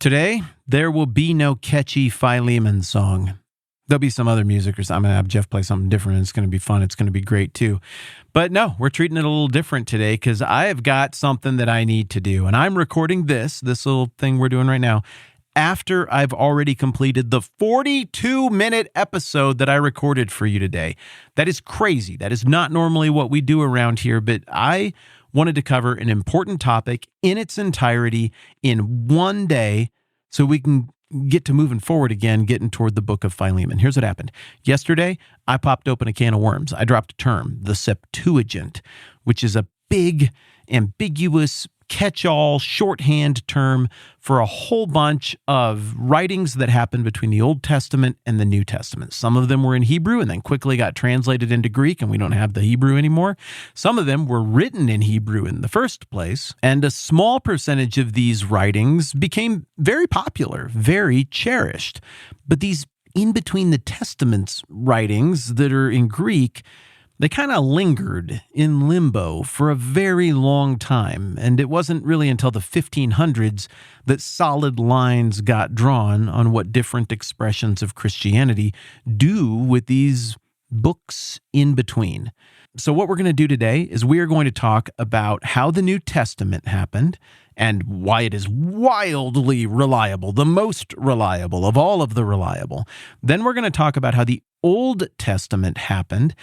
Today, there will be no catchy Philemon song. There'll be some other music, or I'm going to have Jeff play something different, and it's going to be fun. It's going to be great, too. But no, we're treating it a little different today because I have got something that I need to do. And I'm recording this little thing we're doing right now, after I've already completed the 42-minute episode that I recorded for you today. That is crazy. That is not normally what we do around here, but I wanted to cover an important topic in its entirety in one day so we can get to moving forward again, getting toward the book of Philemon. Here's what happened. Yesterday, I popped open a can of worms. I dropped a term, the Septuagint, which is a big, ambiguous, catch-all, shorthand term for a whole bunch of writings that happened between the Old Testament and the New Testament. Some of them were in Hebrew and then quickly got translated into Greek, and we don't have the Hebrew anymore. Some of them were written in Hebrew in the first place, and a small percentage of these writings became very popular, very cherished. But these in-between the Testaments writings that are in Greek, they kind of lingered in limbo for a very long time, and it wasn't really until the 1500s that solid lines got drawn on what different expressions of Christianity do with these books in between. So what we're going to do today is we are going to talk about how the New Testament happened and why it is wildly reliable, the most reliable of all of the reliable. Then we're going to talk about how the Old Testament happened,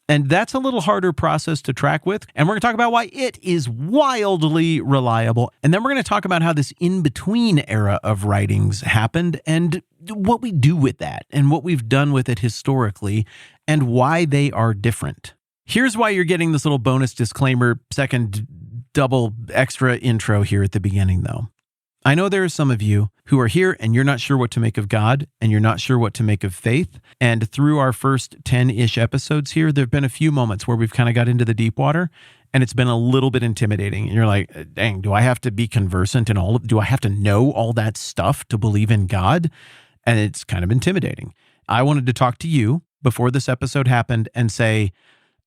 and that's a little harder process to track with. And we're going to talk about why it is wildly reliable. And then we're going to talk about how this in-between era of writings happened and what we do with that and what we've done with it historically and why they are different. Here's why you're getting this little bonus disclaimer, second double extra intro here at the beginning, though. I know there are some of you who are here and you're not sure what to make of God and you're not sure what to make of faith. And through our first 10-ish episodes here, there have been a few moments where we've kind of got into the deep water and it's been a little bit intimidating. And you're like, dang, do I have to be conversant in do I have to know all that stuff to believe in God? And it's kind of intimidating. I wanted to talk to you before this episode happened and say,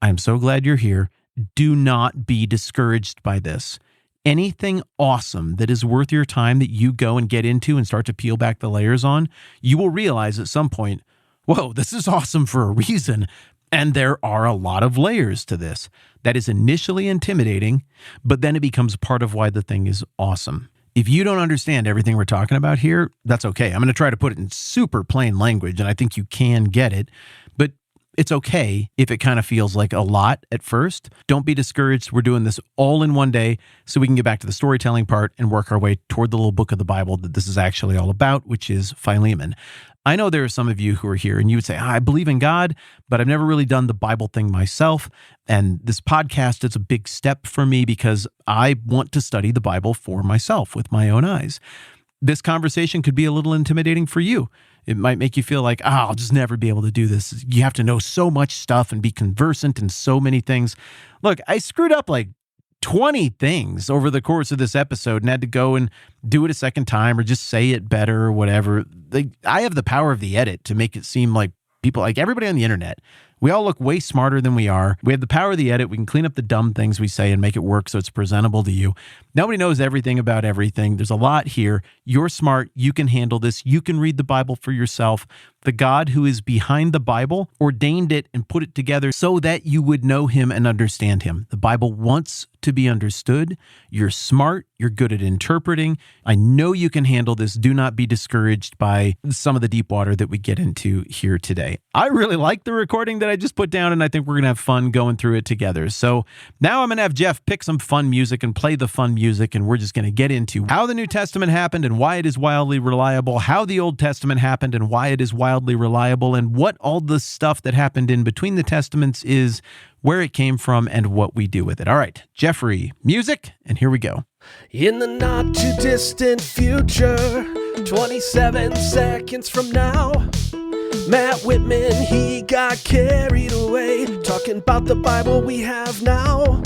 I'm so glad you're here. Do not be discouraged by this. Anything awesome that is worth your time that you go and get into and start to peel back the layers on, you will realize at some point, whoa, this is awesome for a reason. And there are a lot of layers to this. That is initially intimidating, but then it becomes part of why the thing is awesome. If you don't understand everything we're talking about here, that's okay. I'm going to try to put it in super plain language, and I think you can get it. But it's okay if it kind of feels like a lot at first. Don't be discouraged. We're doing this all in one day so we can get back to the storytelling part and work our way toward the little book of the Bible that this is actually all about, which is Philemon. I know there are some of you who are here and you would say, I believe in God, but I've never really done the Bible thing myself. And this podcast is a big step for me because I want to study the Bible for myself with my own eyes. This conversation could be a little intimidating for you. It might make you feel like, I'll just never be able to do this. You have to know so much stuff and be conversant in so many things. Look, I screwed up like 20 things over the course of this episode and had to go and do it a second time or just say it better or whatever. I have the power of the edit to make it seem like people, like everybody on the internet, we all look way smarter than we are. We have the power of the edit. We can clean up the dumb things we say and make it work so it's presentable to you. Nobody knows everything about everything. There's a lot here. You're smart. You can handle this. You can read the Bible for yourself. The God who is behind the Bible ordained it and put it together so that you would know him and understand him. The Bible wants to be understood. You're smart. You're good at interpreting. I know you can handle this. Do not be discouraged by some of the deep water that we get into here today. I really like the recording that I just put down, and I think we're going to have fun going through it together. So now I'm going to have Jeff pick some fun music and play the fun music, and we're just going to get into how the New Testament happened and why it is wildly reliable, how the Old Testament happened and why it is wildly reliable, and what all the stuff that happened in between the Testaments is, where it came from, and what we do with it. All right, Jeffrey, music, and here we go. In the not too distant future, 27 seconds from now, Matt Whitman, he got carried away, talking about the Bible we have now.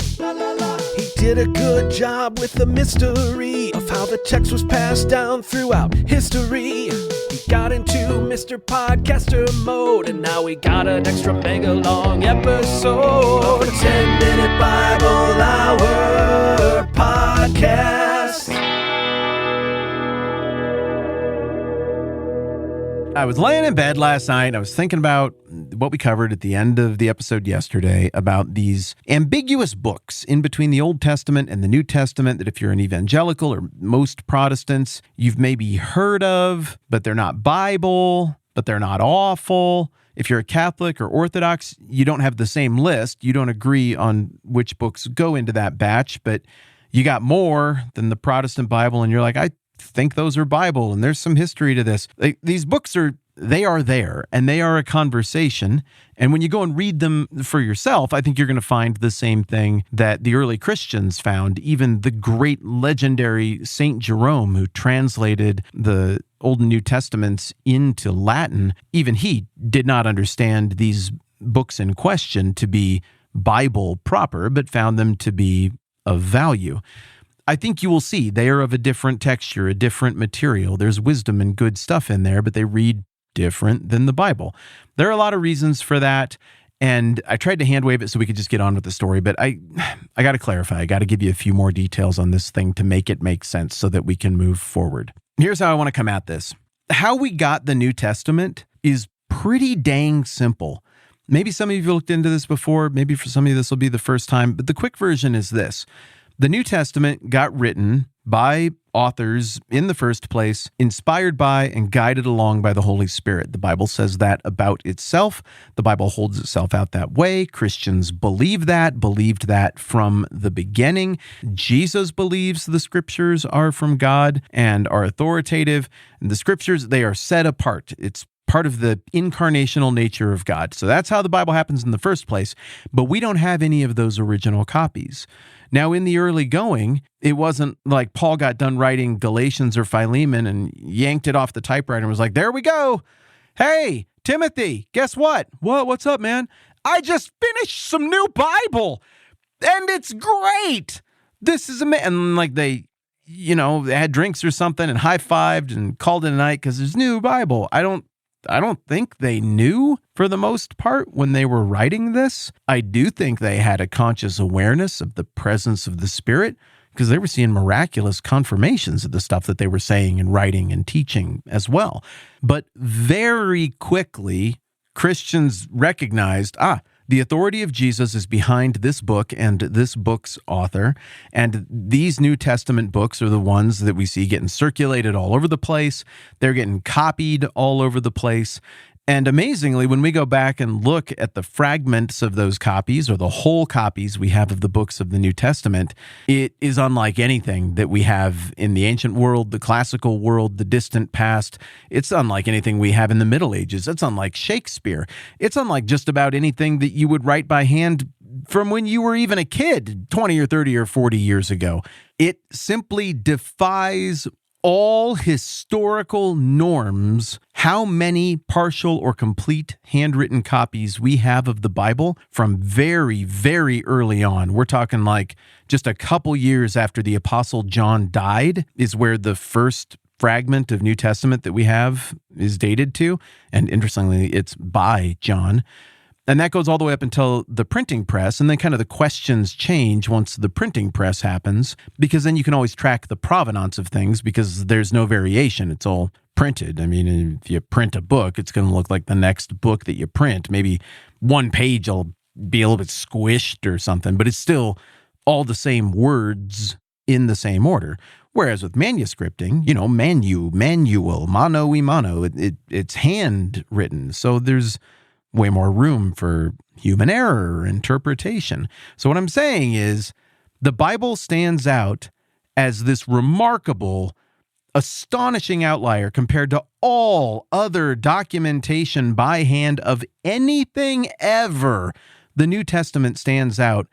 He did a good job with the mystery of how the text was passed down throughout history. He got into Mr. Podcaster mode, and now we got an extra mega long episode of a 10-minute Bible Hour podcast. I was laying in bed last night and I was thinking about what we covered at the end of the episode yesterday about these ambiguous books in between the Old Testament and the New Testament that if you're an evangelical or most Protestants, you've maybe heard of, but they're not Bible, but they're not awful. If you're a Catholic or Orthodox, you don't have the same list. You don't agree on which books go into that batch, but you got more than the Protestant Bible, and you're like, I think those are Bible, and there's some history to this. These books are there, and they are a conversation. And when you go and read them for yourself, I think you're going to find the same thing that the early Christians found. Even the great legendary Saint Jerome, who translated the Old and New Testaments into Latin, even he did not understand these books in question to be Bible proper, but found them to be of value. I think you will see they are of a different texture, a different material. There's wisdom and good stuff in there, but they read different than the Bible. There are a lot of reasons for that, and I tried to hand wave it so we could just get on with the story, but I got to clarify. I got to give you a few more details on this thing to make it make sense so that we can move forward. Here's how I want to come at this. How we got the New Testament is pretty dang simple. Maybe some of you have looked into this before. Maybe for some of you this will be the first time, but the quick version is this. The New Testament got written by authors in the first place, inspired by and guided along by the Holy Spirit. The Bible says that about itself. The Bible holds itself out that way. Christians believed that from the beginning. Jesus believes the scriptures are from God and are authoritative. And the scriptures, they are set apart. It's part of the incarnational nature of God. So that's how the Bible happens in the first place. But we don't have any of those original copies. Now, in the early going, it wasn't like Paul got done writing Galatians or Philemon and yanked it off the typewriter and was like, there we go. Hey, Timothy, guess what? What's up, man? I just finished some new Bible and it's great. This is amazing. And like they had drinks or something and high-fived and called it a night because there's new Bible. I don't think they knew for the most part when they were writing this. I do think they had a conscious awareness of the presence of the Spirit because they were seeing miraculous confirmations of the stuff that they were saying and writing and teaching as well. But very quickly, Christians recognized, the authority of Jesus is behind this book and this book's author. And these New Testament books are the ones that we see getting circulated all over the place. They're getting copied all over the place. And amazingly, when we go back and look at the fragments of those copies or the whole copies we have of the books of the New Testament, it is unlike anything that we have in the ancient world, the classical world, the distant past. It's unlike anything we have in the Middle Ages. It's unlike Shakespeare. It's unlike just about anything that you would write by hand from when you were even a kid 20 or 30 or 40 years ago. It simply defies all historical norms, how many partial or complete handwritten copies we have of the Bible from very, very early on. We're talking like just a couple years after the Apostle John died is where the first fragment of New Testament that we have is dated to. And interestingly, it's by John. And that goes all the way up until the printing press. And then kind of the questions change once the printing press happens, because then you can always track the provenance of things because there's no variation. It's all printed. I mean, if you print a book, it's going to look like the next book that you print. Maybe one page will be a little bit squished or something, but it's still all the same words in the same order. Whereas with manuscripting, manual, mano y mano, it's handwritten. So there's way more room for human error, interpretation. So what I'm saying is the Bible stands out as this remarkable, astonishing outlier compared to all other documentation by hand of anything ever. The New Testament stands out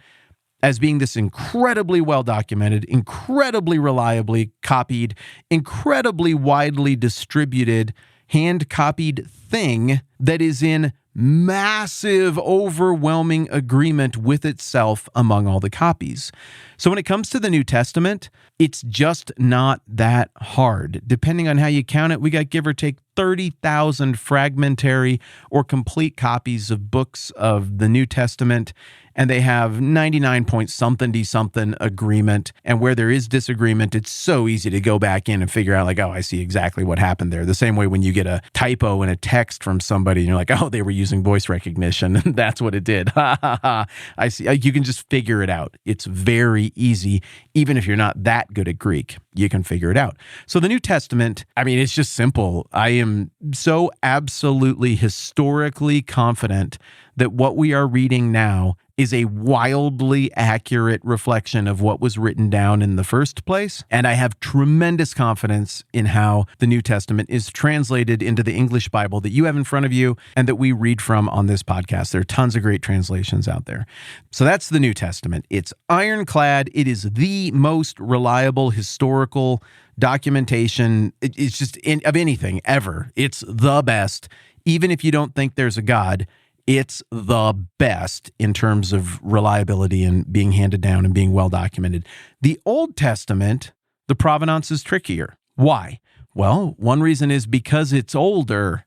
as being this incredibly well-documented, incredibly reliably copied, incredibly widely distributed, hand-copied thing that is in massive, overwhelming agreement with itself among all the copies. So when it comes to the New Testament, it's just not that hard. Depending on how you count it, we got give or take 30,000 fragmentary or complete copies of books of the New Testament, and they have 99 point something agreement. And where there is disagreement, it's so easy to go back in and figure out like, oh, I see exactly what happened there. The same way when you get a typo in a text from somebody and you're like, oh, they were using voice recognition. And that's what it did. Ha ha ha. I see. You can just figure it out. It's very easy. Even if you're not that good at Greek, you can figure it out. So the New Testament, I mean, it's just simple. I am so absolutely historically confident that what we are reading now is a wildly accurate reflection of what was written down in the first place. And I have tremendous confidence in how the New Testament is translated into the English Bible that you have in front of you and that we read from on this podcast. There are tons of great translations out there. So that's the New Testament. It's ironclad. It is the most reliable historical documentation. It's just of anything ever. It's the best. Even if you don't think there's a God, it's the best in terms of reliability and being handed down and being well documented. The Old Testament, the provenance is trickier. Why? Well, one reason is because it's older.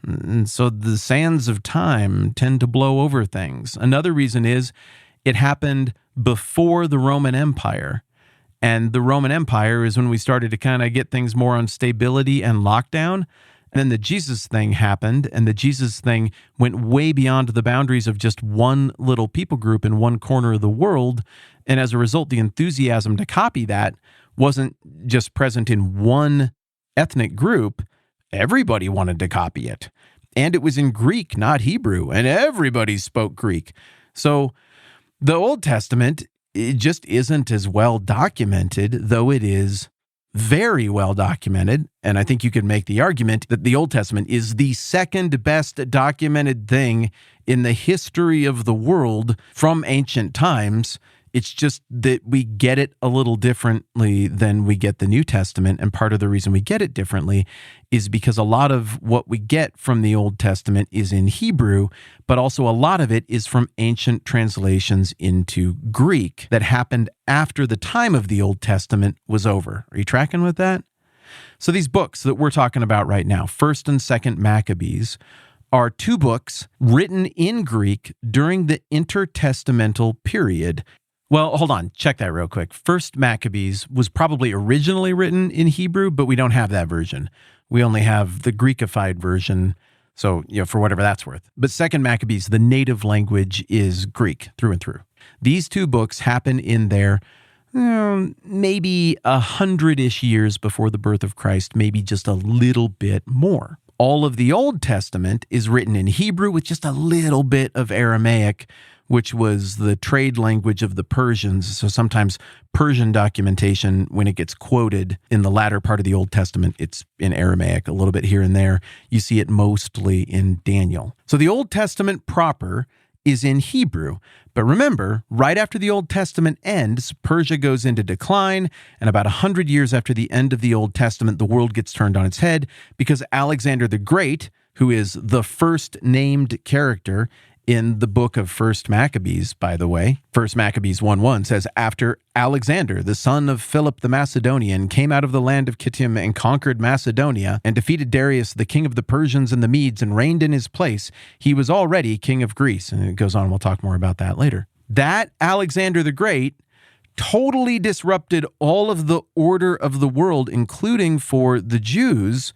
And so the sands of time tend to blow over things. Another reason is it happened before the Roman Empire. And the Roman Empire is when we started to kind of get things more on stability and lockdown. And then the Jesus thing happened, and the Jesus thing went way beyond the boundaries of just one little people group in one corner of the world. And as a result, the enthusiasm to copy that wasn't just present in one ethnic group. Everybody wanted to copy it. And it was in Greek, not Hebrew, and everybody spoke Greek. So the Old Testament, it just isn't as well documented, though it is very well documented. And I think you could make the argument that the Old Testament is the second best documented thing in the history of the world from ancient times. It's just that we get it a little differently than we get the New Testament. And part of the reason we get it differently is because a lot of what we get from the Old Testament is in Hebrew, but also a lot of it is from ancient translations into Greek that happened after the time of the Old Testament was over. Are you tracking with that? So these books that we're talking about right now, 1st and 2nd Maccabees, are two books written in Greek during the intertestamental period. Well, hold on. Check that real quick. 1st Maccabees was probably originally written in Hebrew, but we don't have that version. We only have the Greekified version. So, for whatever that's worth. But 2nd Maccabees, the native language is Greek through and through. These two books happen in there maybe 100-ish years before the birth of Christ, maybe just a little bit more. All of the Old Testament is written in Hebrew with just a little bit of Aramaic, which was the trade language of the Persians. So sometimes Persian documentation, when it gets quoted in the latter part of the Old Testament, it's in Aramaic, a little bit here and there. You see it mostly in Daniel. So the Old Testament proper is in Hebrew. But remember, right after the Old Testament ends, Persia goes into decline, and about 100 years after the end of the Old Testament, the world gets turned on its head because Alexander the Great, who is the first named character in the book of 1st Maccabees, by the way. 1st Maccabees 1:1 says, after Alexander, the son of Philip the Macedonian, came out of the land of Kittim and conquered Macedonia and defeated Darius, the king of the Persians and the Medes, and reigned in his place, he was already king of Greece. And it goes on. We'll talk more about that later. That Alexander the Great totally disrupted all of the order of the world, including for the Jews,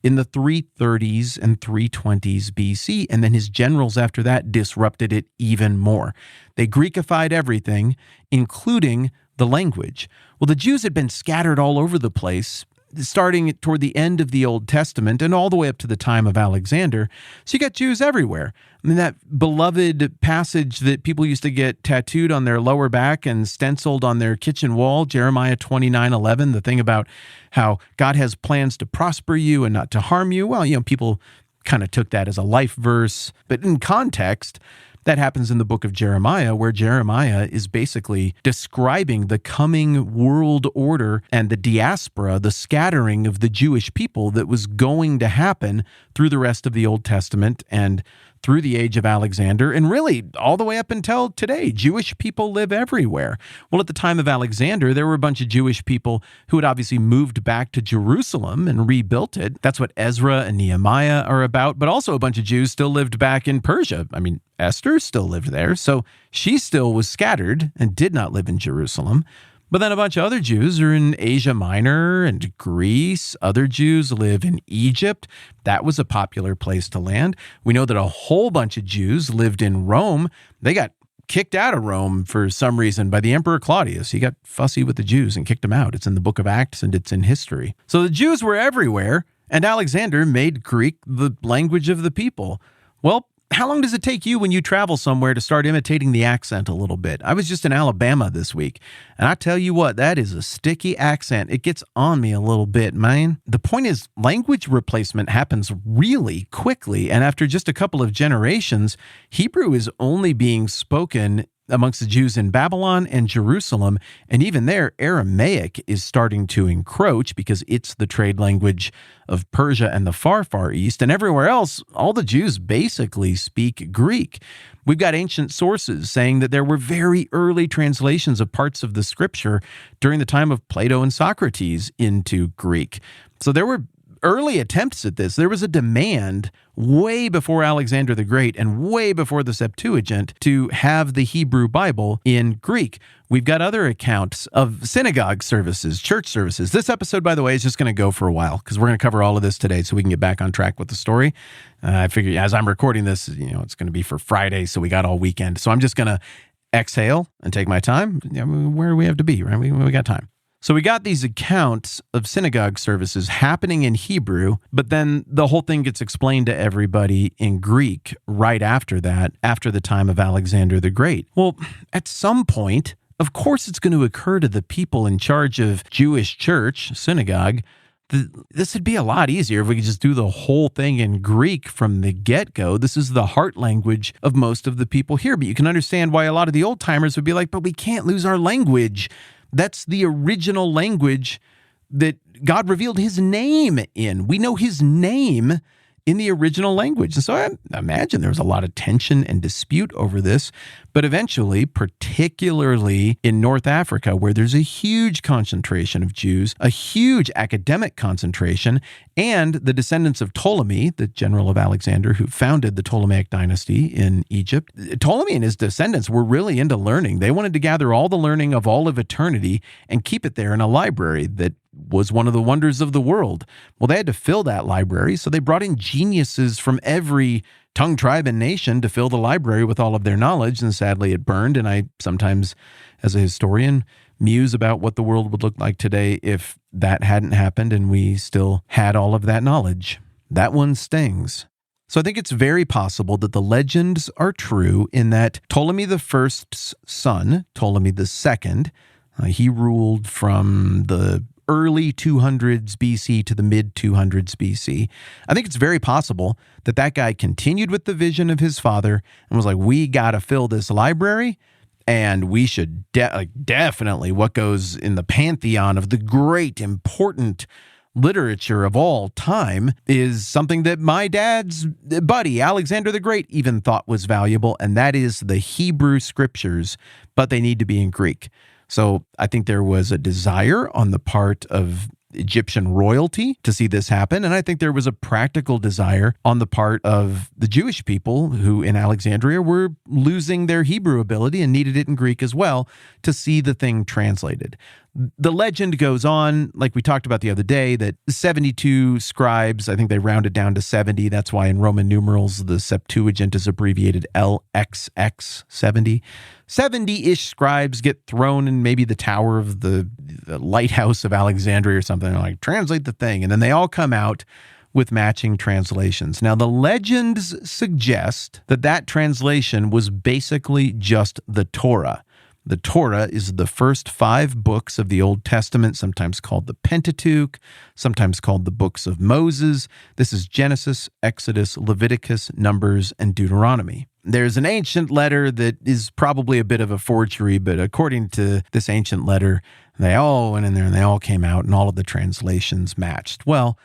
in the 330s and 320s BC, and then his generals after that disrupted it even more. They Greekified everything, including the language. Well, the Jews had been scattered all over the place, starting toward the end of the Old Testament and all the way up to the time of Alexander. So you got Jews everywhere. I mean, that beloved passage that people used to get tattooed on their lower back and stenciled on their kitchen wall, Jeremiah 29:11, the thing about how God has plans to prosper you and not to harm you. Well, people kind of took that as a life verse, but in context, that happens in the book of Jeremiah, where Jeremiah is basically describing the coming world order and the diaspora, the scattering of the Jewish people that was going to happen through the rest of the Old Testament and through the age of Alexander, and really all the way up until today. Jewish people live everywhere. Well, at the time of Alexander, there were a bunch of Jewish people who had obviously moved back to Jerusalem and rebuilt it. That's what Ezra and Nehemiah are about, but also a bunch of Jews still lived back in Persia. I mean, Esther still lived there, so she still was scattered and did not live in Jerusalem. But then a bunch of other Jews are in Asia Minor and Greece. Other Jews live in Egypt. That was a popular place to land. We know that a whole bunch of Jews lived in Rome. They got kicked out of Rome for some reason by the Emperor Claudius. He got fussy with the Jews and kicked them out. It's in the book of Acts and it's in history. So the Jews were everywhere, and Alexander made Greek the language of the people. Well, how long does it take you when you travel somewhere to start imitating the accent a little bit? I was just in Alabama this week, and I tell you what, that is a sticky accent. It gets on me a little bit, man. The point is, language replacement happens really quickly, and after just a couple of generations, Hebrew is only being spoken amongst the Jews in Babylon and Jerusalem, and even there, Aramaic is starting to encroach because it's the trade language of Persia and the far, far east, and everywhere else, all the Jews basically speak Greek. We've got ancient sources saying that there were very early translations of parts of the scripture during the time of Plato and Socrates into Greek. So there were early attempts at this. There was a demand way before Alexander the Great and way before the Septuagint to have the Hebrew Bible in Greek. We've got other accounts of synagogue services, church services. This episode, by the way, is just going to go for a while because we're going to cover all of this today so we can get back on track with the story. I figure as I'm recording this, it's going to be for Friday, so we got all weekend. So I'm just going to exhale and take my time. Where do we have to be, right? We got time. So we got these accounts of synagogue services happening in Hebrew, but then the whole thing gets explained to everybody in Greek right after that, after the time of Alexander the Great. Well, at some point, of course it's going to occur to the people in charge of Jewish church, synagogue, this would be a lot easier if we could just do the whole thing in Greek from the get-go. This is the heart language of most of the people here, but you can understand why a lot of the old-timers would be like, but we can't lose our language. That's the original language that God revealed his name in. We know his name in the original language. And so I imagine there was a lot of tension and dispute over this. But eventually, particularly in North Africa, where there's a huge concentration of Jews, a huge academic concentration, and the descendants of Ptolemy, the general of Alexander who founded the Ptolemaic dynasty in Egypt, Ptolemy and his descendants were really into learning. They wanted to gather all the learning of all of eternity and keep it there in a library that was one of the wonders of the world. Well, they had to fill that library, so they brought in geniuses from every tongue, tribe, and nation to fill the library with all of their knowledge, and sadly it burned. And I sometimes, as a historian, muse about what the world would look like today if that hadn't happened and we still had all of that knowledge. That one stings. So I think it's very possible that the legends are true in that Ptolemy I's son, Ptolemy II, he ruled from the early 200s BC to the mid 200s BC. I think it's very possible that that guy continued with the vision of his father and was like, we got to fill this library, and we should definitely what goes in the pantheon of the great, important literature of all time is something that my dad's buddy, Alexander the Great, even thought was valuable, and that is the Hebrew scriptures, but they need to be in Greek. So I think there was a desire on the part of Egyptian royalty to see this happen. And I think there was a practical desire on the part of the Jewish people who in Alexandria were losing their Hebrew ability and needed it in Greek as well to see the thing translated. The legend goes on, like we talked about the other day, that 72 scribes, I think they rounded down to 70. That's why in Roman numerals, the Septuagint is abbreviated LXX, 70. 70-ish scribes get thrown in maybe the tower of the lighthouse of Alexandria or something. They're like, translate the thing. And then they all come out with matching translations. Now, the legends suggest that that translation was basically just the Torah. The Torah is the first 5 books of the Old Testament, sometimes called the Pentateuch, sometimes called the books of Moses. This is Genesis, Exodus, Leviticus, Numbers, and Deuteronomy. There's an ancient letter that is probably a bit of a forgery, but according to this ancient letter, they all went in there and they all came out and all of the translations matched. Well,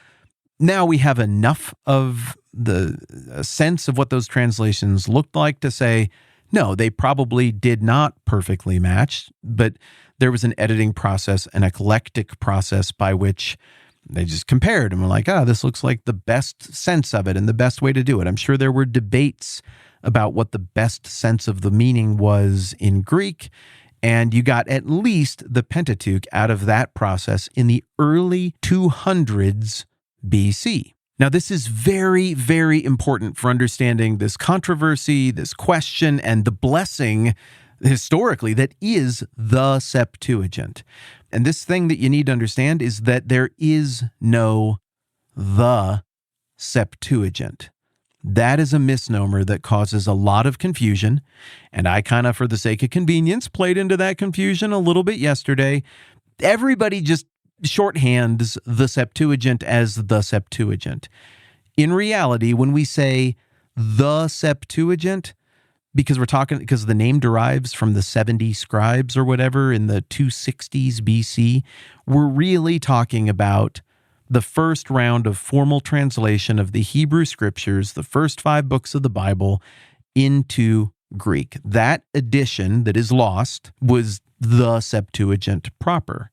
now we have enough of the sense of what those translations looked like to say, no, they probably did not perfectly match, but there was an editing process, an eclectic process by which they just compared and were like, this looks like the best sense of it and the best way to do it. I'm sure there were debates about what the best sense of the meaning was in Greek, and you got at least the Pentateuch out of that process in the early 200s BC. Now, this is very, very important for understanding this controversy, this question, and the blessing historically that is the Septuagint. And this thing that you need to understand is that there is no the Septuagint. That is a misnomer that causes a lot of confusion. And I kind of, for the sake of convenience, played into that confusion a little bit yesterday. Everybody just shorthands the Septuagint as the Septuagint. In reality, when we say the Septuagint, because the name derives from the 70 scribes or whatever in the 260s BC, we're really talking about the first round of formal translation of the Hebrew scriptures, the first 5 books of the Bible, into Greek. That edition that is lost was the Septuagint proper.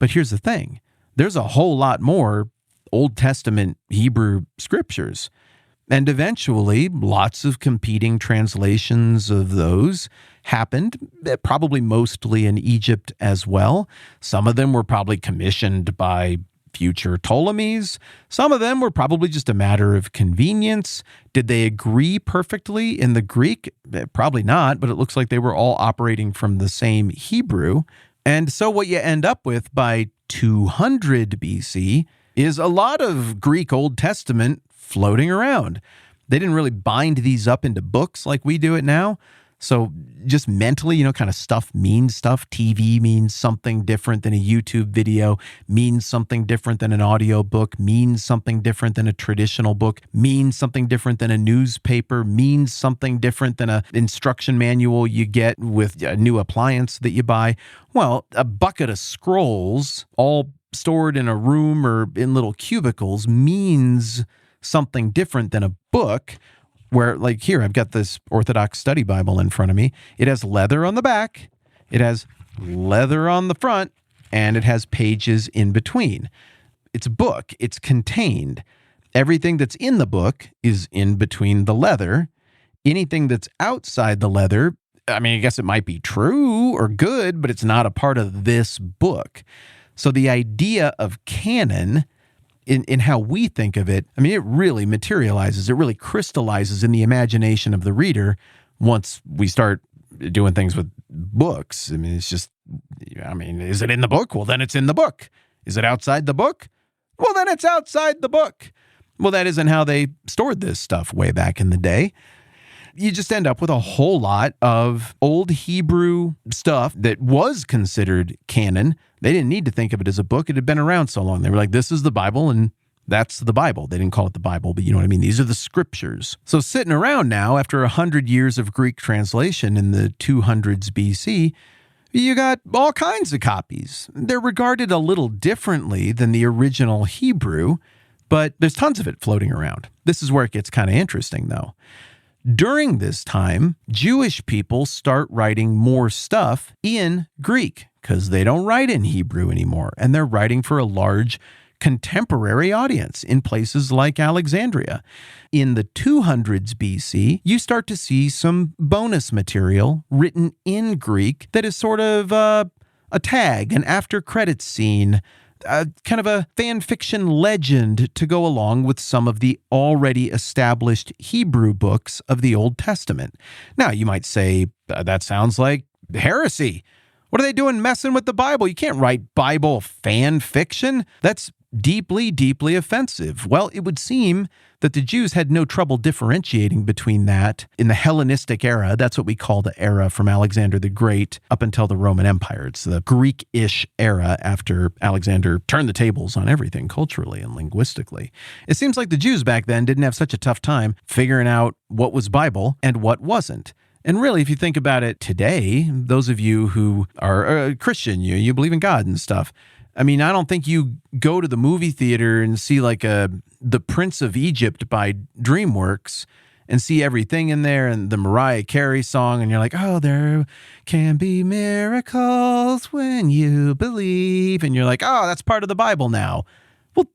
But here's the thing. There's a whole lot more Old Testament Hebrew scriptures. And eventually, lots of competing translations of those happened, probably mostly in Egypt as well. Some of them were probably commissioned by future Ptolemies. Some of them were probably just a matter of convenience. Did they agree perfectly in the Greek? Probably not, but it looks like they were all operating from the same Hebrew. And so what you end up with by 200 BC is a lot of Greek Old Testament floating around. They didn't really bind these up into books like we do it now. So just mentally, kind of stuff means stuff. TV means something different than a YouTube video, means something different than an audio book, means something different than a traditional book, means something different than a newspaper, means something different than an instruction manual you get with a new appliance that you buy. Well, a bucket of scrolls all stored in a room or in little cubicles means something different than a book. Where, like here, I've got this Orthodox Study Bible in front of me. It has leather on the back, it has leather on the front, and it has pages in between. It's a book. It's contained. Everything that's in the book is in between the leather. Anything that's outside the leather, I guess it might be true or good, but it's not a part of this book. So the idea of canon, in how we think of it, it really materializes, it really crystallizes in the imagination of the reader once we start doing things with books. It's just, is it in the book? Well, then it's in the book. Is it outside the book? Well, then it's outside the book. Well, that isn't how they stored this stuff way back in the day. You just end up with a whole lot of old Hebrew stuff that was considered canon. They didn't need to think of it as a book. It had been around so long. They were like, this is the Bible, and that's the Bible. They didn't call it the Bible, but you know what I mean? These are the scriptures. So sitting around now, after 100 years of Greek translation in the 200s BC, you got all kinds of copies. They're regarded a little differently than the original Hebrew, but there's tons of it floating around. This is where it gets kind of interesting, though. During this time, Jewish people start writing more stuff in Greek because they don't write in Hebrew anymore, and they're writing for a large contemporary audience in places like Alexandria. In the 200s BC, you start to see some bonus material written in Greek that is sort of a tag, an after-credits scene, kind of a fan fiction legend to go along with some of the already established Hebrew books of the Old Testament. Now, you might say, that sounds like heresy. What are they doing messing with the Bible? You can't write Bible fan fiction. That's deeply, deeply offensive. Well, it would seem that the Jews had no trouble differentiating between that in the Hellenistic era. That's what we call the era from Alexander the Great up until the Roman Empire. It's the Greek-ish era after Alexander turned the tables on everything culturally and linguistically. It seems like the Jews back then didn't have such a tough time figuring out what was Bible and what wasn't. And really, if you think about it today, those of you who are Christian, you believe in God and stuff, I mean, I don't think you go to the movie theater and see like The Prince of Egypt by DreamWorks and see everything in there and the Mariah Carey song, and you're like, oh, there can be miracles when you believe, and you're like, oh, that's part of the Bible now. Well,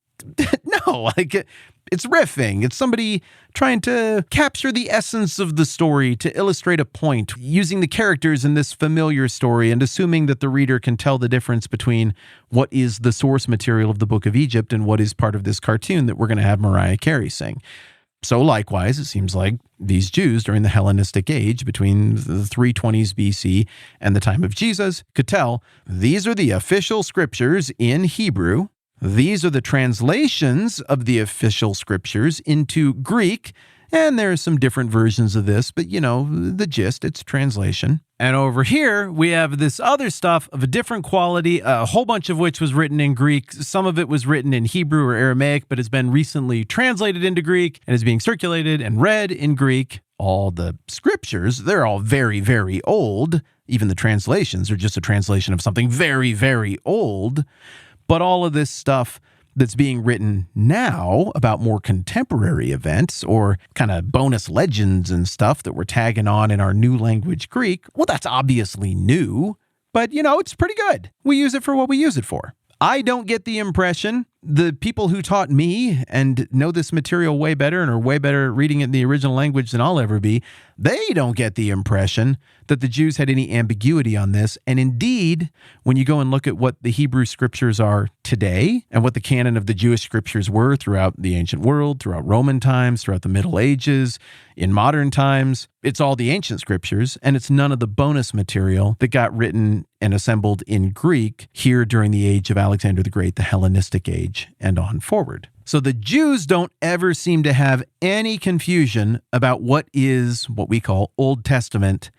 no, like it's riffing. It's somebody trying to capture the essence of the story to illustrate a point, using the characters in this familiar story and assuming that the reader can tell the difference between what is the source material of the Book of Egypt and what is part of this cartoon that we're going to have Mariah Carey sing. So likewise, it seems like these Jews during the Hellenistic age between the 320s BC and the time of Jesus could tell these are the official scriptures in Hebrew. These are the translations of the official scriptures into Greek, and there are some different versions of this, but the gist, it's translation. And over here, we have this other stuff of a different quality, a whole bunch of which was written in Greek. Some of it was written in Hebrew or Aramaic, but has been recently translated into Greek and is being circulated and read in Greek. All the scriptures, they're all very, very old. Even the translations are just a translation of something very, very old. But all of this stuff that's being written now about more contemporary events or kind of bonus legends and stuff that we're tagging on in our new language Greek, well, that's obviously new, but it's pretty good. We use it for what we use it for. I don't get the impression the people who taught me and know this material way better and are way better at reading it in the original language than I'll ever be, they don't get the impression that the Jews had any ambiguity on this. And indeed, when you go and look at what the Hebrew scriptures are today and what the canon of the Jewish scriptures were throughout the ancient world, throughout Roman times, throughout the Middle Ages, in modern times, it's all the ancient scriptures, and it's none of the bonus material that got written and assembled in Greek here during the age of Alexander the Great, the Hellenistic age, and on forward. So the Jews don't ever seem to have any confusion about what is what we call Old Testament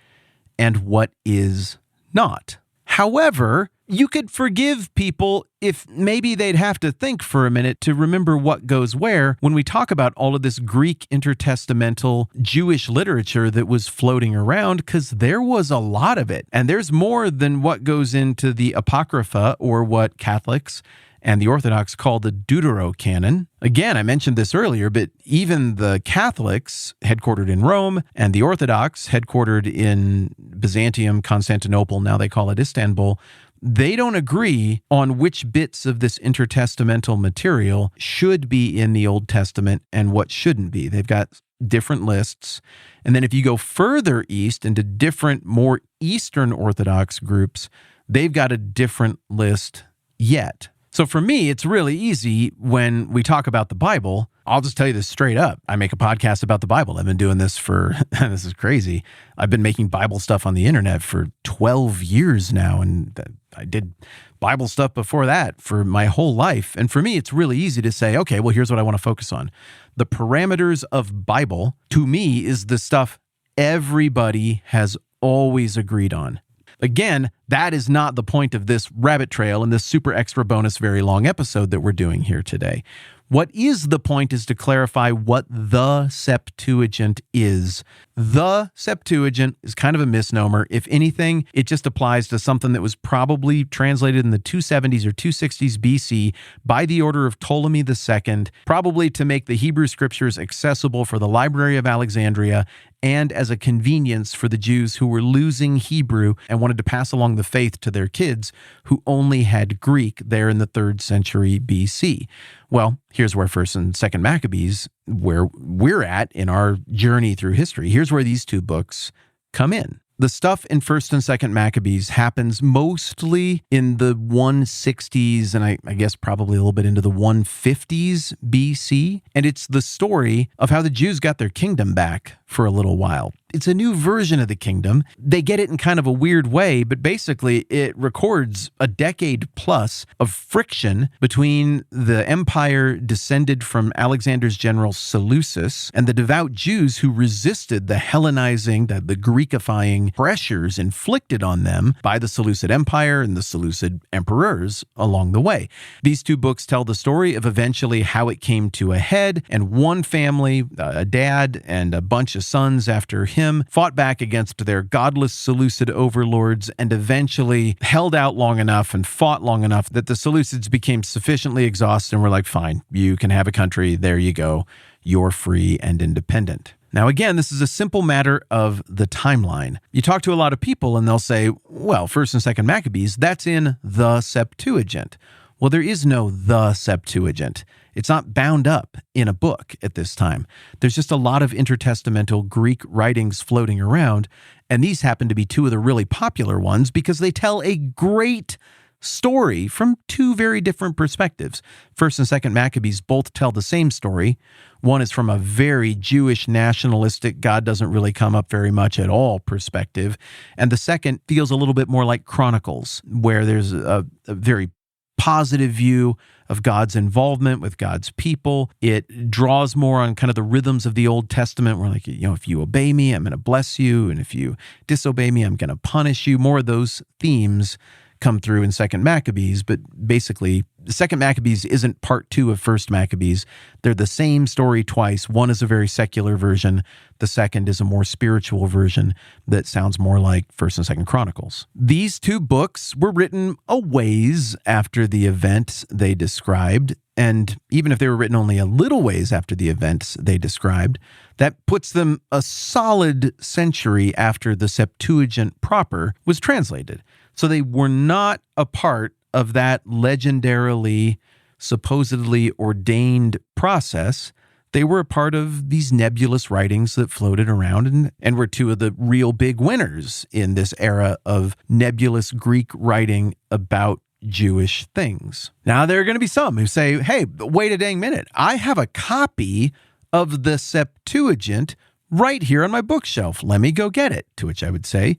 and what is not. However, you could forgive people if maybe they'd have to think for a minute to remember what goes where when we talk about all of this Greek intertestamental Jewish literature that was floating around, because there was a lot of it. And there's more than what goes into the Apocrypha, or what Catholics and the Orthodox call the Deuterocanon. Again, I mentioned this earlier, but even the Catholics, headquartered in Rome, and the Orthodox, headquartered in Byzantium, Constantinople, now they call it Istanbul, they don't agree on which bits of this intertestamental material should be in the Old Testament and what shouldn't be. They've got different lists. And then if you go further east into different, more Eastern Orthodox groups, they've got a different list yet. So for me, it's really easy when we talk about the Bible. I'll just tell you this straight up. I make a podcast about the Bible. I've been doing this for, this is crazy. I've been making Bible stuff on the internet for 12 years now. And I did Bible stuff before that for my whole life. And for me, it's really easy to say, okay, well, here's what I want to focus on. The parameters of Bible, to me, is the stuff everybody has always agreed on. Again, that is not the point of this rabbit trail and this super extra bonus very long episode that we're doing here today. What is the point is to clarify what the Septuagint is. The Septuagint is kind of a misnomer. If anything, it just applies to something that was probably translated in the 270s or 260s BC by the order of Ptolemy II, probably to make the Hebrew scriptures accessible for the Library of Alexandria and as a convenience for the Jews who were losing Hebrew and wanted to pass along the faith to their kids who only had Greek there in the 3rd century BC. Well, here's where 1st and 2nd Maccabees, where we're at in our journey through history, here's where these two books come in. The stuff in 1st and 2nd Maccabees happens mostly in the 160s and I guess probably a little bit into the 150s BC. And it's the story of how the Jews got their kingdom back for a little while. It's a new version of the kingdom. They get it in kind of a weird way, but basically it records a decade plus of friction between the empire descended from Alexander's general Seleucus and the devout Jews who resisted the Hellenizing, the Greekifying pressures inflicted on them by the Seleucid Empire and the Seleucid emperors along the way. These two books tell the story of eventually how it came to a head, and one family, a dad and a bunch of sons after him, fought back against their godless Seleucid overlords, and eventually held out long enough and fought long enough that the Seleucids became sufficiently exhausted and were like, fine, you can have a country. There you go. You're free and independent. Now, again, this is a simple matter of the timeline. You talk to a lot of people and they'll say, well, 1st and 2nd Maccabees, that's in the Septuagint. Well, there is no the Septuagint. It's not bound up in a book at this time. There's just a lot of intertestamental Greek writings floating around, and these happen to be two of the really popular ones because they tell a great story from two very different perspectives. 1st and 2nd Maccabees both tell the same story. One is from a very Jewish, nationalistic, God doesn't really come up very much at all perspective. And the second feels a little bit more like Chronicles, where there's a very positive view of God's involvement with God's people. It draws more on kind of the rhythms of the Old Testament, where like, if you obey me, I'm going to bless you. And if you disobey me, I'm going to punish you. More of those themes come through in 2nd Maccabees, but basically the 2nd Maccabees isn't part 2 of 1st Maccabees. They're the same story twice. One is a very secular version. The second is a more spiritual version that sounds more like 1st and 2nd Chronicles. These two books were written a ways after the events they described, and even if they were written only a little ways after the events they described, that puts them a solid century after the Septuagint proper was translated. So they were not a part of that legendarily, supposedly ordained process. They were a part of these nebulous writings that floated around and were two of the real big winners in this era of nebulous Greek writing about Jewish things. Now, there are going to be some who say, hey, wait a dang minute. I have a copy of the Septuagint right here on my bookshelf. Let me go get it. To which I would say,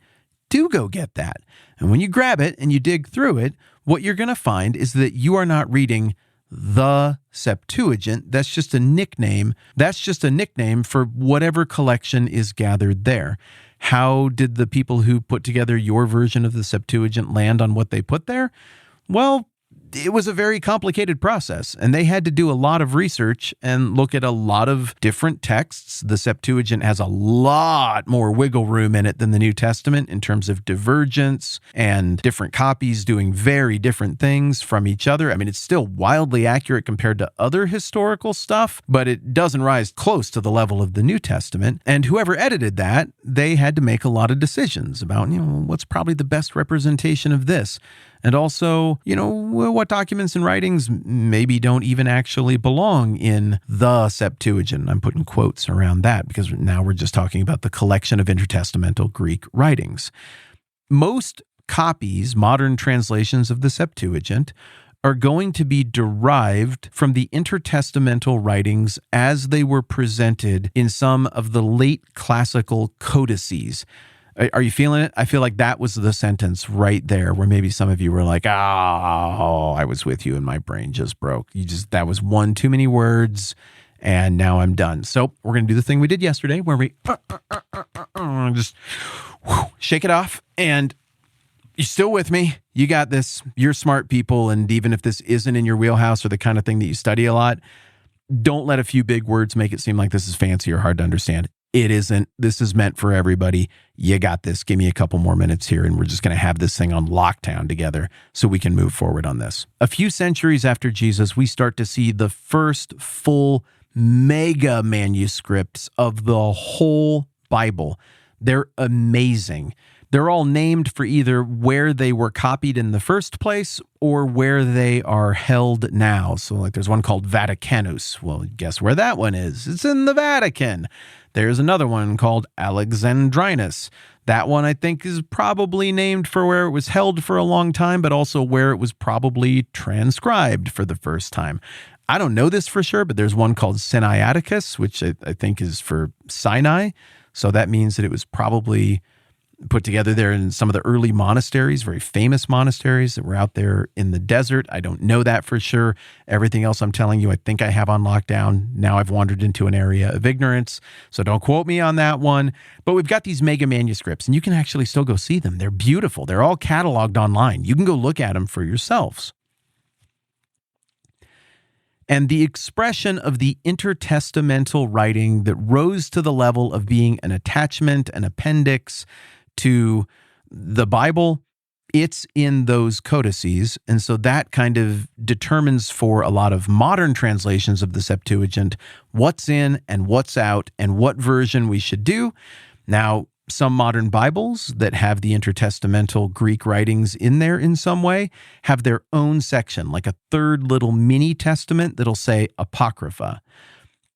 do go get that. And when you grab it and you dig through it, what you're going to find is that you are not reading the Septuagint. That's just a nickname. That's just a nickname for whatever collection is gathered there. How did the people who put together your version of the Septuagint land on what they put there? Well, it was a very complicated process, and they had to do a lot of research and look at a lot of different texts. The Septuagint has a lot more wiggle room in it than the New Testament in terms of divergence and different copies doing very different things from each other. I mean, it's still wildly accurate compared to other historical stuff, but it doesn't rise close to the level of the New Testament. And whoever edited that, they had to make a lot of decisions about, what's probably the best representation of this. And also, what documents and writings maybe don't even actually belong in the Septuagint. I'm putting quotes around that because now we're just talking about the collection of intertestamental Greek writings. Most copies, modern translations of the Septuagint, are going to be derived from the intertestamental writings as they were presented in some of the late classical codices. Are you feeling it? I feel like that was the sentence right there where maybe some of you were like, I was with you and my brain just broke. That was one too many words and now I'm done. So we're going to do the thing we did yesterday where we just shake it off. And you're still with me. You got this. You're smart people. And even if this isn't in your wheelhouse or the kind of thing that you study a lot, don't let a few big words make it seem like this is fancy or hard to understand. It isn't. This is meant for everybody. You got this. Give me a couple more minutes here, and we're just going to have this thing on lockdown together so we can move forward on this. A few centuries after Jesus, we start to see the first full mega manuscripts of the whole Bible. They're amazing. They're all named for either where they were copied in the first place or where they are held now. So like there's one called Vaticanus. Well, guess where that one is? It's in the Vatican. There's another one called Alexandrinus. That one I think is probably named for where it was held for a long time, but also where it was probably transcribed for the first time. I don't know this for sure, but there's one called Sinaiticus, which I think is for Sinai. So that means that it was probably put together there in some of the early monasteries, very famous monasteries that were out there in the desert. I don't know that for sure. Everything else I'm telling you, I think I have on lockdown. Now I've wandered into an area of ignorance, so don't quote me on that one. But we've got these mega manuscripts, and you can actually still go see them. They're beautiful. They're all cataloged online. You can go look at them for yourselves. and the expression of the intertestamental writing that rose to the level of being an attachment, an appendix to the Bible, it's in those codices. And so that kind of determines for a lot of modern translations of the Septuagint what's in and what's out and what version we should do. Now, some modern Bibles that have the intertestamental Greek writings in there in some way have their own section, like a third little mini testament that'll say Apocrypha.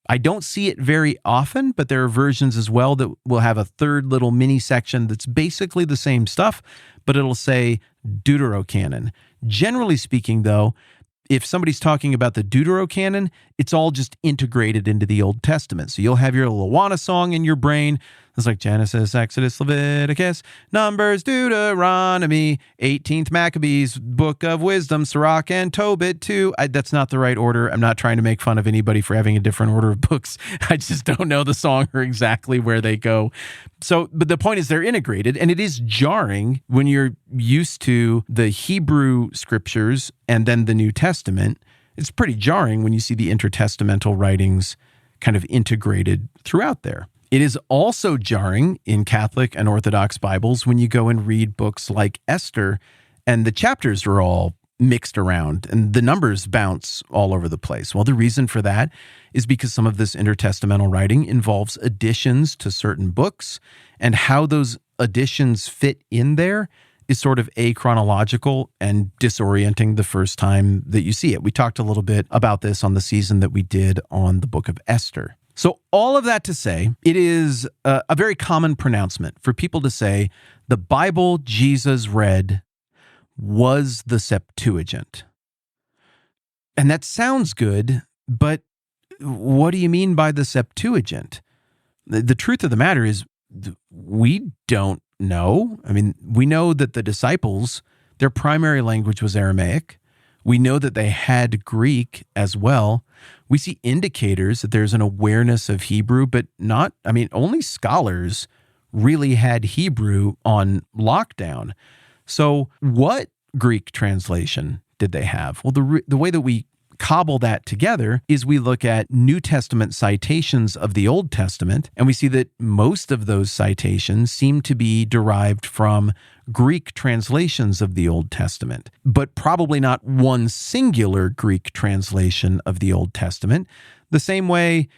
I don't see it very often, but there are versions as well that will have a third little mini section that's basically the same stuff, but it'll say Deuterocanon. Generally speaking, though, if somebody's talking about the Deuterocanon, it's all just integrated into the Old Testament. So you'll have your little Awana song in your brain. It's like Genesis, Exodus, Leviticus, Numbers, Deuteronomy, 18th Maccabees, Book of Wisdom, Sirach, and Tobit too. That's not the right order. I'm not trying to make fun of anybody for having a different order of books. I just don't know the song or exactly where they go. So, but the point is they're integrated, and it is jarring when you're used to the Hebrew scriptures and then the New Testament. It's pretty jarring when you see the intertestamental writings kind of integrated throughout there. It is also jarring in Catholic and Orthodox Bibles when you go and read books like Esther, and the chapters are all mixed around and the numbers bounce all over the place. Well, the reason for that is because some of this intertestamental writing involves additions to certain books, and how those additions fit in there is sort of achronological and disorienting the first time that you see it. We talked a little bit about this on the season that we did on the book of Esther. So all of that to say, it is a very common pronouncement for people to say the Bible Jesus read was the Septuagint. And that sounds good, but what do you mean by the Septuagint? The truth of the matter is we don't know. I mean, we know that the disciples, their primary language was Aramaic. We know that they had Greek as well. We see indicators that there's an awareness of Hebrew, but not, I mean, only scholars really had Hebrew on lockdown. So what Greek translation did they have? Well, the way that we cobble that together is we look at New Testament citations of the Old Testament, and we see that most of those citations seem to be derived from Greek translations of the Old Testament, but probably not one singular Greek translation of the Old Testament. The same way,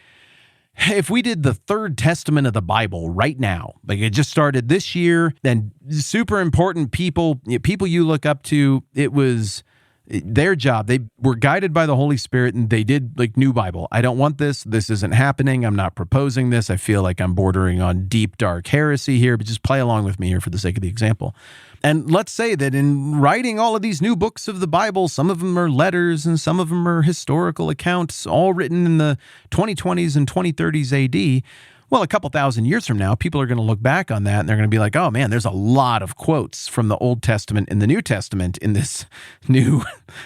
if we did the Third Testament of the Bible right now, like it just started this year, then super important people you look up to, it was their job. They were guided by the Holy Spirit, and they did like new Bible. I don't want this. This isn't happening. I'm not proposing this. I feel like I'm bordering on deep, dark heresy here, but just play along with me here for the sake of the example. And let's say that in writing all of these new books of the Bible, some of them are letters and some of them are historical accounts, all written in the 2020s and 2030s AD. Well, a couple thousand years from now, people are going to look back on that and they're going to be like, oh man, there's a lot of quotes from the Old Testament and the New Testament in this new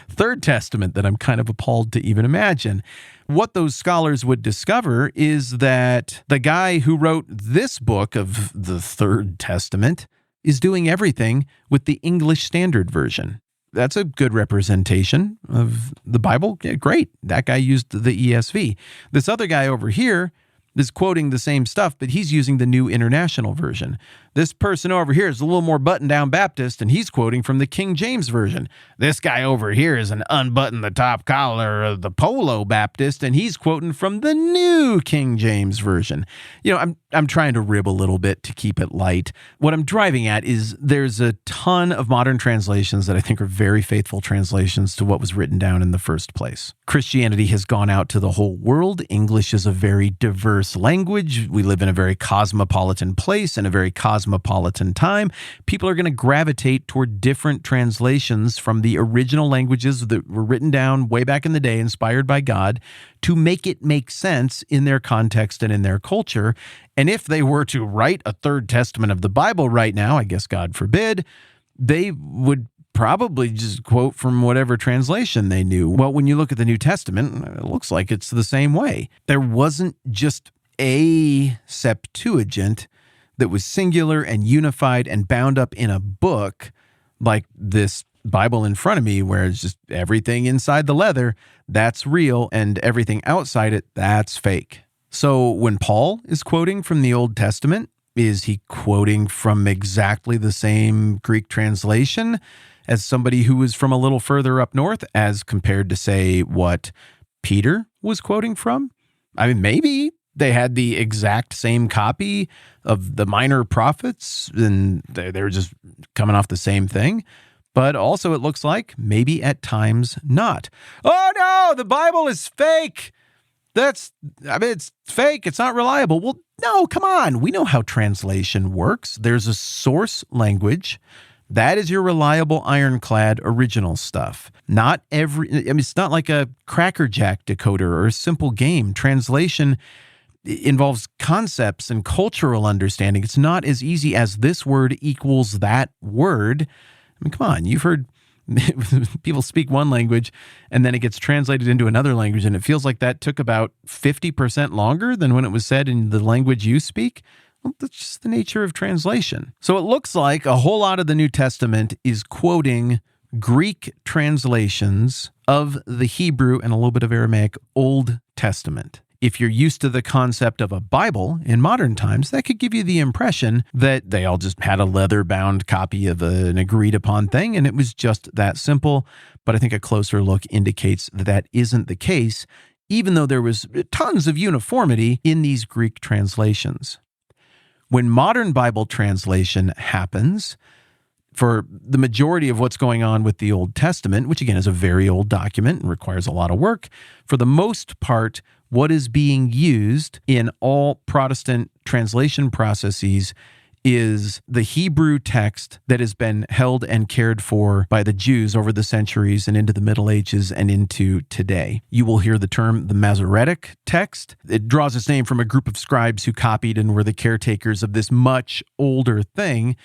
Third Testament that I'm kind of appalled to even imagine. What those scholars would discover is that the guy who wrote this book of the Third Testament is doing everything with the English Standard Version. That's a good representation of the Bible. Yeah, great. That guy used the ESV. This other guy over here is quoting the same stuff, but he's using the New International Version. This person over here is a little more button-down Baptist, and he's quoting from the King James Version. This guy over here is an unbutton-the-top collar of the Polo Baptist, and he's quoting from the New King James Version. You know, I'm trying to rib a little bit to keep it light. What I'm driving at is there's a ton of modern translations that I think are very faithful translations to what was written down in the first place. Christianity has gone out to the whole world. English is a very diverse language. We live in a very cosmopolitan place and a very cosmopolitan time. People are going to gravitate toward different translations from the original languages that were written down way back in the day, inspired by God, to make it make sense in their context and in their culture. And if they were to write a Third Testament of the Bible right now, I guess God forbid, they would probably just quote from whatever translation they knew. Well, when you look at the New Testament, it looks like it's the same way. There wasn't just a Septuagint that was singular and unified and bound up in a book like this Bible in front of me where it's just everything inside the leather, that's real, and everything outside it, that's fake. So when Paul is quoting from the Old Testament, is he quoting from exactly the same Greek translation as somebody who was from a little further up north as compared to, say, what Peter was quoting from? I mean, maybe they had the exact same copy of the minor prophets and they're just coming off the same thing. But also it looks like maybe at times not. Oh no, the Bible is fake. It's fake. It's not reliable. Well, no, come on. We know how translation works. There's a source language. That is your reliable ironclad original stuff. It's not like a Cracker Jack decoder or a simple game. Translation involves concepts and cultural understanding. It's not as easy as this word equals that word. I mean, come on, you've heard people speak one language and then it gets translated into another language and it feels like that took about 50% longer than when it was said in the language you speak. Well, that's just the nature of translation. So it looks like a whole lot of the New Testament is quoting Greek translations of the Hebrew and a little bit of Aramaic Old Testament. If you're used to the concept of a Bible in modern times, that could give you the impression that they all just had a leather-bound copy of an agreed-upon thing, and it was just that simple. But I think a closer look indicates that that isn't the case, even though there was tons of uniformity in these Greek translations. When modern Bible translation happens, for the majority of what's going on with the Old Testament, which again is a very old document and requires a lot of work, for the most part, what is being used in all Protestant translation processes is the Hebrew text that has been held and cared for by the Jews over the centuries and into the Middle Ages and into today. You will hear the term the Masoretic text. It draws its name from a group of scribes who copied and were the caretakers of this much older thing.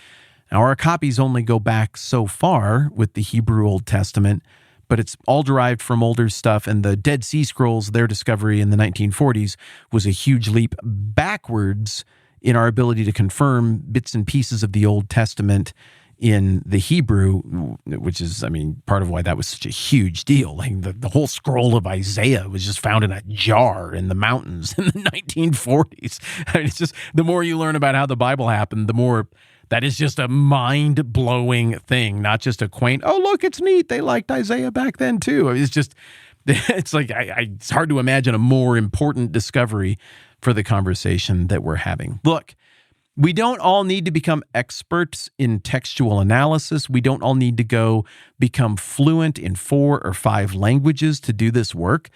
Now, our copies only go back so far with the Hebrew Old Testament, but it's all derived from older stuff, and the Dead Sea Scrolls, their discovery in the 1940s, was a huge leap backwards in our ability to confirm bits and pieces of the Old Testament in the Hebrew, which is, I mean, part of why that was such a huge deal. Like the whole scroll of Isaiah was just found in a jar in the mountains in the 1940s. I mean, it's just, the more you learn about how the Bible happened, the more that is just a mind-blowing thing, not just a quaint, oh, look, it's neat. They liked Isaiah back then, too. It's just, it's like, it's hard to imagine a more important discovery for the conversation that we're having. Look, we don't all need to become experts in textual analysis. We don't all need to go become fluent in 4 or 5 languages to do this work.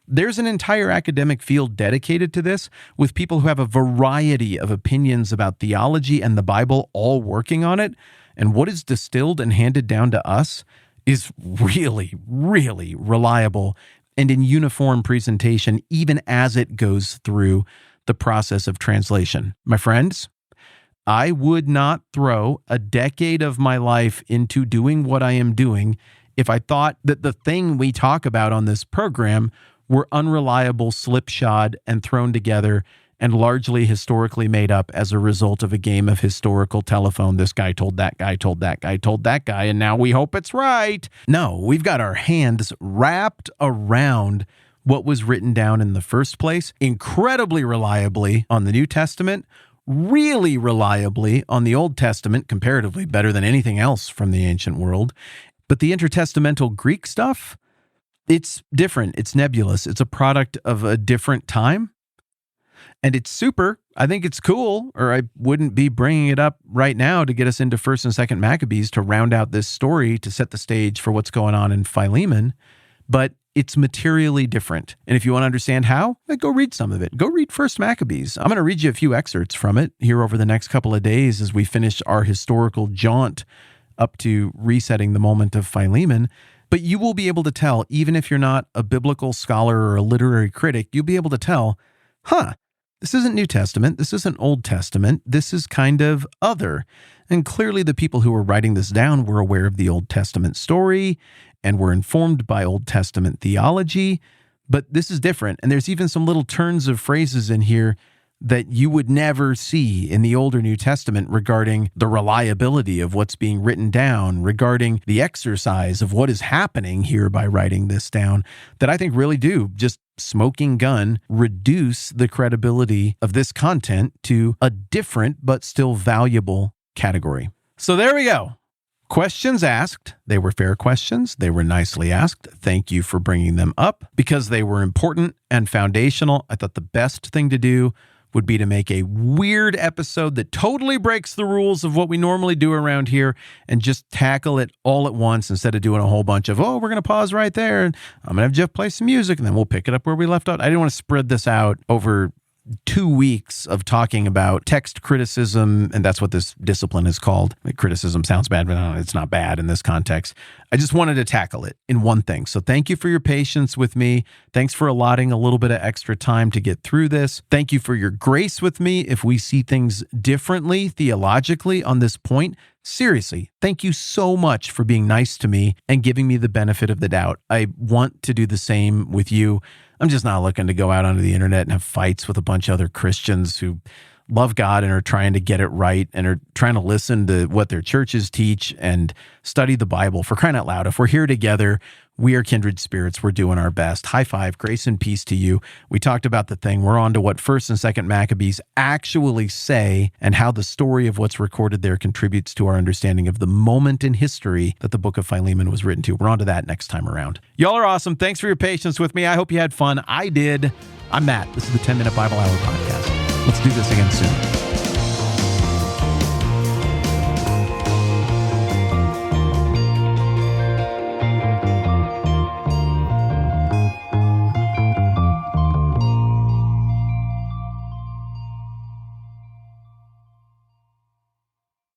There's an entire academic field dedicated to this, with people who have a variety of opinions about theology and the Bible all working on it. And what is distilled and handed down to us is really, really reliable and in uniform presentation, even as it goes through the process of translation. My friends, I would not throw a decade of my life into doing what I am doing if I thought that the thing we talk about on this program were unreliable, slipshod, and thrown together and largely historically made up as a result of a game of historical telephone. This guy told that guy, told that guy, told that guy, and now we hope it's right. No, we've got our hands wrapped around what was written down in the first place, incredibly reliably on the New Testament, really reliably on the Old Testament, comparatively better than anything else from the ancient world. But the intertestamental Greek stuff, it's different. It's nebulous. It's a product of a different time. And it's super. I think it's cool, or I wouldn't be bringing it up right now to get us into 1st and 2nd Maccabees to round out this story to set the stage for what's going on in Philemon. But it's materially different. And if you want to understand how, go read some of it. Go read 1st Maccabees. I'm going to read you a few excerpts from it here over the next couple of days as we finish our historical jaunt up to resetting the moment of Philemon. But you will be able to tell, even if you're not a biblical scholar or a literary critic, you'll be able to tell, this isn't New Testament, this isn't Old Testament, this is kind of other. And clearly the people who were writing this down were aware of the Old Testament story and were informed by Old Testament theology, but this is different. And there's even some little turns of phrases in here that you would never see in the older New Testament regarding the reliability of what's being written down, regarding the exercise of what is happening here by writing this down, that I think really do just smoking gun reduce the credibility of this content to a different but still valuable category. So there we go. Questions asked. They were fair questions. They were nicely asked. Thank you for bringing them up because they were important and foundational. I thought the best thing to do would be to make a weird episode that totally breaks the rules of what we normally do around here and just tackle it all at once instead of doing a whole bunch of, we're going to pause right there and I'm going to have Jeff play some music and then we'll pick it up where we left out. I didn't want to spread this out over 2 weeks of talking about text criticism, and that's what this discipline is called. Criticism sounds bad, but it's not bad in this context. I just wanted to tackle it in one thing. So thank you for your patience with me. Thanks for allotting a little bit of extra time to get through this. Thank you for your grace with me if we see things differently theologically on this point. Seriously, thank you so much for being nice to me and giving me the benefit of the doubt. I want to do the same with you. I'm just not looking to go out onto the internet and have fights with a bunch of other Christians who love God and are trying to get it right and are trying to listen to what their churches teach and study the Bible. For crying out loud, if we're here together, we are kindred spirits. We're doing our best. High five, grace and peace to you. We talked about the thing. We're on to what 1st and 2nd Maccabees actually say and how the story of what's recorded there contributes to our understanding of the moment in history that the book of Philemon was written to. We're on to that next time around. Y'all are awesome. Thanks for your patience with me. I hope you had fun. I did. I'm Matt. This is the 10-Minute Bible Hour Podcast. Let's do this again soon.